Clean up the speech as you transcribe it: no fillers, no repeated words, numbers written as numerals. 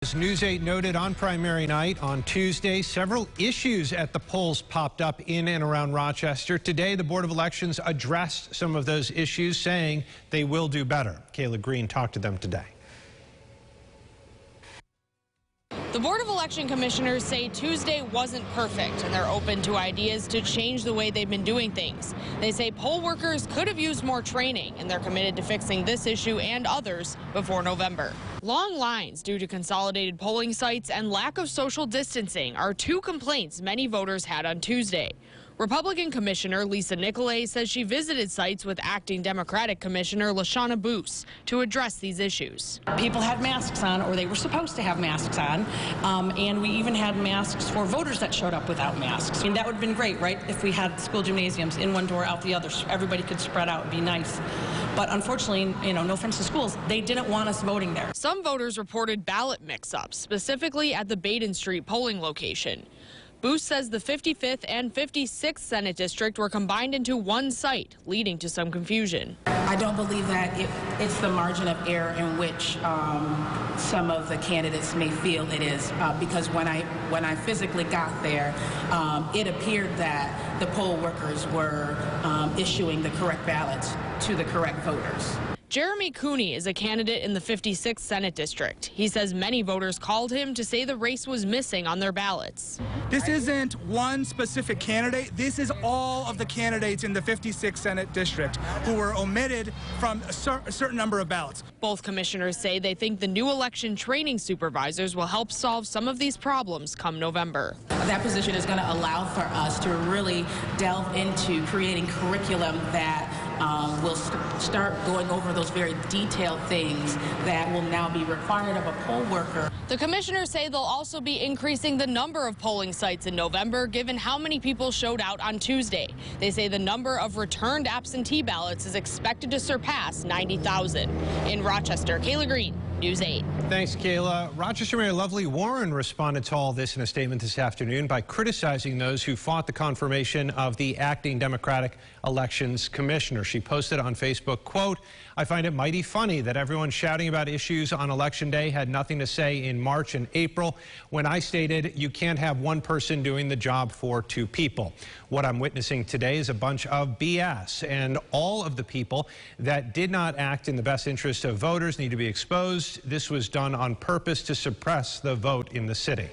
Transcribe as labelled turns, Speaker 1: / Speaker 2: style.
Speaker 1: As News 8 noted on primary night on Tuesday, several issues at the polls popped up in and around Rochester. Today, the Board of Elections addressed some of those issues, saying they will do better. Kayla Green talked to them today.
Speaker 2: The Board of Election Commissioners say Tuesday wasn't perfect, and they're open to ideas to change the way they've been doing things. They say poll workers could have used more training, and they're committed to fixing this issue and others before November. Long lines due to consolidated polling sites and lack of social distancing are two complaints many voters had on Tuesday. Republican Commissioner Lisa Nicolay says she visited sites with acting Democratic Commissioner LaShawna Boose to address these issues.
Speaker 3: People had masks on, or they were supposed to have masks on, and we even had masks for voters that showed up without masks. And that would have been great, right, if we had school gymnasiums in one door, out the other, so everybody could spread out and be nice. But unfortunately, no offense to schools, they didn't want us voting there.
Speaker 2: Some voters reported ballot mix-ups, specifically at the Baden Street polling location. Boose says the 55th and 56th Senate District were combined into one site, leading to some confusion.
Speaker 4: I don't believe that it's the margin of error in which some of the candidates may feel it is, because when I physically got there, it appeared that the poll workers were issuing the correct ballots to the correct voters.
Speaker 2: Jeremy Cooney is a candidate in the 56th Senate District. He says many voters called him to say the race was missing on their ballots.
Speaker 5: This isn't one specific candidate. This is all of the candidates in the 56th Senate District who were omitted from a certain number of ballots.
Speaker 2: Both commissioners say they think the new election training supervisors will help solve some of these problems come November.
Speaker 4: That position is going to allow for us to really delve into creating curriculum that will start going over those very detailed things that will now be required of a poll worker.
Speaker 2: The commissioners say they'll also be increasing the number of polling sites in November, given how many people showed out on Tuesday. They say the number of returned absentee ballots is expected to surpass 90,000. In Rochester, Kayla Green, News 8.
Speaker 1: Thanks, Kayla. Rochester Mayor Lovely Warren responded to all this in a statement this afternoon by criticizing those who fought the confirmation of the acting Democratic Elections Commissioner. She posted on Facebook, quote, "I find it mighty funny that everyone shouting about issues on Election Day had nothing to say in March and April when I stated you can't have one person doing the job for two people. What I'm witnessing today is a bunch of BS, and all of the people that did not act in the best interest of voters need to be exposed. This was done on purpose to suppress the vote in the city."